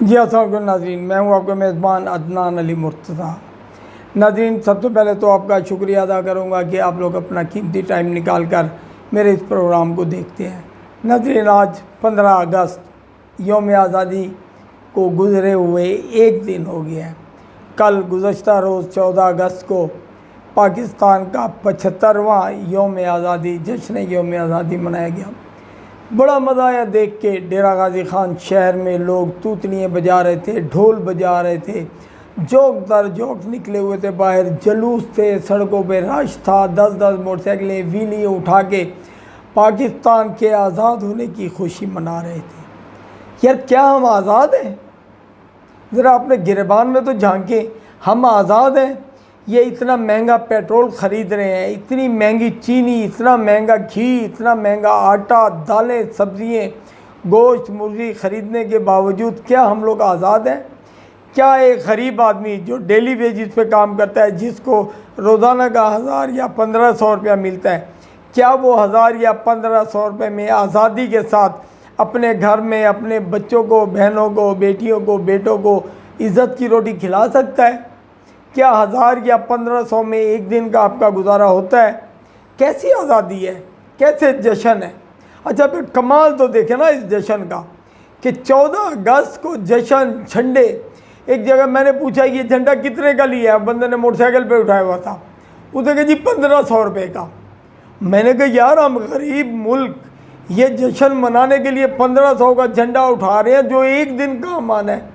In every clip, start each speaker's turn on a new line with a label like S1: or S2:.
S1: जी अस्सलाम नाज़रीन, मैं हूं आपका मेज़बान अदनान अली मुर्तज़ा। नाज़रीन, सबसे पहले तो आपका शुक्रिया अदा करूंगा कि आप लोग अपना कीमती टाइम निकाल कर मेरे इस प्रोग्राम को देखते हैं। नाज़रीन, आज 15 अगस्त यौम आज़ादी को गुज़रे हुए एक दिन हो गया है। कल गुज़श्ता रोज़ 14 अगस्त को पाकिस्तान का 75वां यौम आज़ादी जश्न यौम आज़ादी मनाया गया। बड़ा मज़ा आया देख के। डेरा गाजी खान शहर में लोग तूतनियाँ बजा रहे थे, ढोल बजा रहे थे, जोक दर जोक निकले हुए थे, बाहर जुलूस थे, सड़कों पे रश था, 10-10 मोटरसाइकिलें व्हीली उठा के पाकिस्तान के आज़ाद होने की खुशी मना रहे थे। यार, क्या हम आज़ाद हैं? ज़रा अपने गिरबान में तो झांकें। हम आज़ाद हैं? ये इतना महंगा पेट्रोल ख़रीद रहे हैं, इतनी महंगी चीनी, इतना महंगा घी, इतना महंगा आटा, दालें, सब्ज़ियाँ, गोश्त, मुर्गी ख़रीदने के बावजूद क्या हम लोग आज़ाद हैं? क्या एक गरीब आदमी जो डेली वेजिस पे काम करता है, जिसको रोज़ाना का 1000 या 1500 रुपया मिलता है, क्या वो 1000 या 1500 रुपये में आज़ादी के साथ अपने घर में अपने बच्चों को, बहनों को, बेटियों को, बेटों को इज़्ज़त की रोटी खिला सकता है? क्या 1000 या 1500 में एक दिन का आपका गुजारा होता है? कैसी आज़ादी है? कैसे जश्न है? अच्छा, फिर कमाल तो देखें ना इस जश्न का कि 14 अगस्त को जश्न, झंडे। एक जगह मैंने पूछा ये झंडा कितने का लिया है, बंदे ने मोटरसाइकिल पे उठाया हुआ था, उसने कहा जी 1500 रुपये का। मैंने कहा यार, हम गरीब मुल्क ये जश्न मनाने के लिए 1500 का झंडा उठा रहे हैं जो एक दिन का आना है।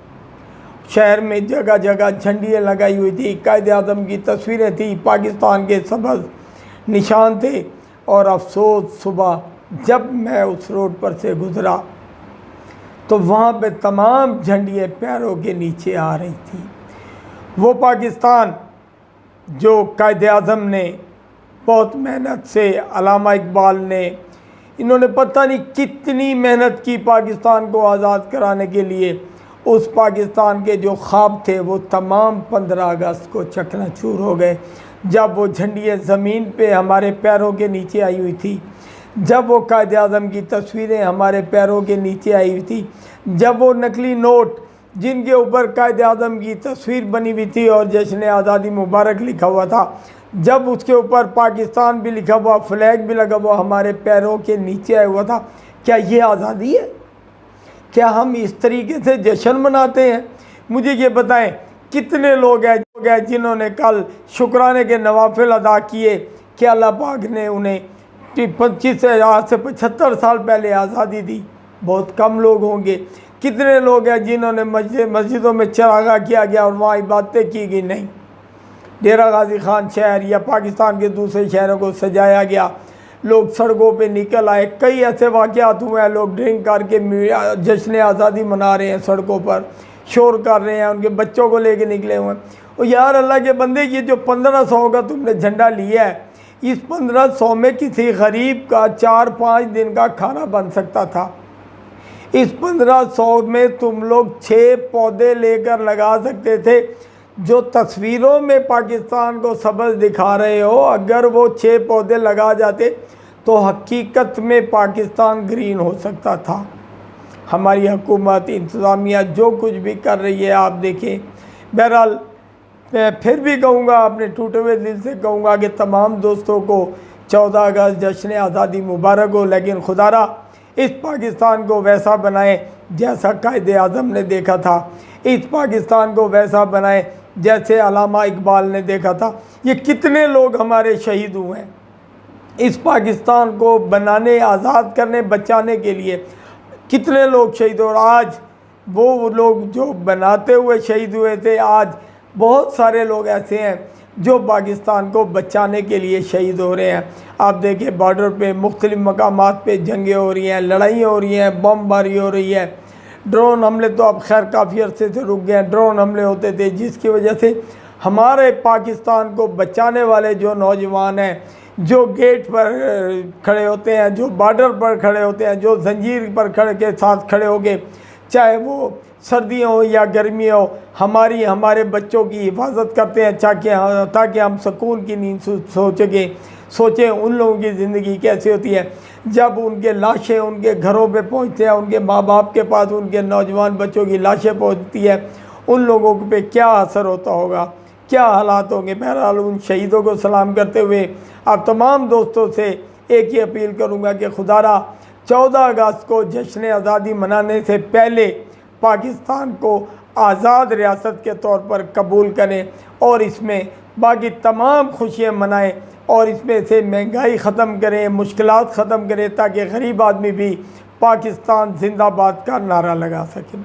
S1: शहर में जगह जगह झंडियाँ लगाई हुई थी, कायदे आज़म की तस्वीरें थी, पाकिस्तान के सबज निशान थे। और अफसोस, सुबह जब मैं उस रोड पर से गुज़रा तो वहाँ पे तमाम झंडियाँ पैरों के नीचे आ रही थी। वो पाकिस्तान जो कायदे आज़म ने बहुत मेहनत से, अल्लामा इकबाल ने, इन्होंने पता नहीं कितनी मेहनत की पाकिस्तान को आज़ाद कराने के लिए। उस पाकिस्तान के जो ख्वाब थे वो तमाम 15 अगस्त को चकनाचूर हो गए, जब वो झंडियाँ ज़मीन पे हमारे पैरों के नीचे आई हुई थी, जब वो कायदे आज़म की तस्वीरें हमारे पैरों के नीचे आई हुई थी, जब वो नकली नोट जिनके ऊपर कायदे आज़म की तस्वीर बनी हुई थी और जश्न आज़ादी मुबारक लिखा हुआ था, जब उसके ऊपर पाकिस्तान भी लिखा हुआ, फ्लैग भी लगा हुआ हमारे पैरों के नीचे आया हुआ था, क्या ये आज़ादी है? क्या हम इस तरीके से जश्न मनाते हैं? मुझे ये बताएं, कितने लोग हैं जिन्होंने कल शुक्राने के नवाफिल अदा किए कि अल्लाह पाक ने उन्हें 25 से आज से 75 साल पहले आज़ादी दी? बहुत कम लोग होंगे। कितने लोग हैं जिन्होंने मस्जिदों में चरागा किया गया और वहाँ इबादतें की गई? नहीं। डेरा गाजी खान शहर या पाकिस्तान के दूसरे शहरों को सजाया गया, लोग सड़कों पे निकल आए। कई ऐसे वाक़यात हुए हैं, लोग ड्रिंक करके जश्न आज़ादी मना रहे हैं, सड़कों पर शोर कर रहे हैं, उनके बच्चों को लेके निकले हुए हैं। और यार अल्लाह के बंदे, ये जो 1500 का तुमने झंडा लिया है, इस 1500 में किसी गरीब का 4-5 दिन का खाना बन सकता था। इस 1500 में तुम लोग 6 पौधे लेकर लगा सकते थे। जो तस्वीरों में पाकिस्तान को सबज दिखा रहे हो, अगर वो 6 पौधे लगा जाते तो हकीकत में पाकिस्तान ग्रीन हो सकता था। हमारी हुकूमत, इंतज़ामिया जो कुछ भी कर रही है आप देखें। बहरहाल, मैं फिर भी कहूँगा, अपने टूटे हुए दिल से कहूँगा कि तमाम दोस्तों को 14 अगस्त जश्न आज़ादी मुबारक हो, लेकिन खुदारा इस पाकिस्तान को वैसा बनाए जैसा कायदे आज़म ने देखा था। इस पाकिस्तान को वैसा बनाए जैसे अल्लामा इकबाल ने देखा था। ये कितने लोग हमारे शहीद हुए हैं इस पाकिस्तान को बनाने, आज़ाद करने, बचाने के लिए। कितने लोग शहीद, और आज वो लोग जो बनाते हुए शहीद हुए थे, आज बहुत सारे लोग ऐसे हैं जो पाकिस्तान को बचाने के लिए शहीद हो रहे हैं। आप देखिए, बॉर्डर पे मुख्तलिफ़ मकामात पे जंगें हो रही हैं, लड़ाइयाँ हो रही हैं, बमबारी हो रही है, ड्रोन हमले तो अब खैर काफ़ी अरसे से रुक गए हैं। ड्रोन हमले होते थे जिसकी वजह से हमारे पाकिस्तान को बचाने वाले जो नौजवान हैं, जो गेट पर खड़े होते हैं, जो बॉर्डर पर खड़े होते हैं, जो जंजीर पर खड़े के साथ खड़े होके चाहे वो सर्दियाँ हो या गर्मियाँ हो, हमारे बच्चों की हिफाजत करते हैं ताकि हम सुकून की नींद सोचें उन लोगों की ज़िंदगी कैसी होती है जब उनके लाशें उनके घरों पे पहुंचते हैं, उनके माँ बाप के पास उनके नौजवान बच्चों की लाशें पहुंचती है, उन लोगों पे क्या असर होता होगा, क्या हालात होंगे। बहरहाल उन शहीदों को सलाम करते हुए आप तमाम दोस्तों से एक ही अपील करूँगा कि खुदारा 14 अगस्त को जश्न आज़ादी मनाने से पहले पाकिस्तान को आज़ाद रियासत के तौर पर कबूल करें और इसमें बाकी तमाम खुशियाँ मनाएं और इसमें से महंगाई ख़त्म करें, मुश्किलात ख़त्म करें ताकि गरीब आदमी भी पाकिस्तान जिंदाबाद का नारा लगा सकें।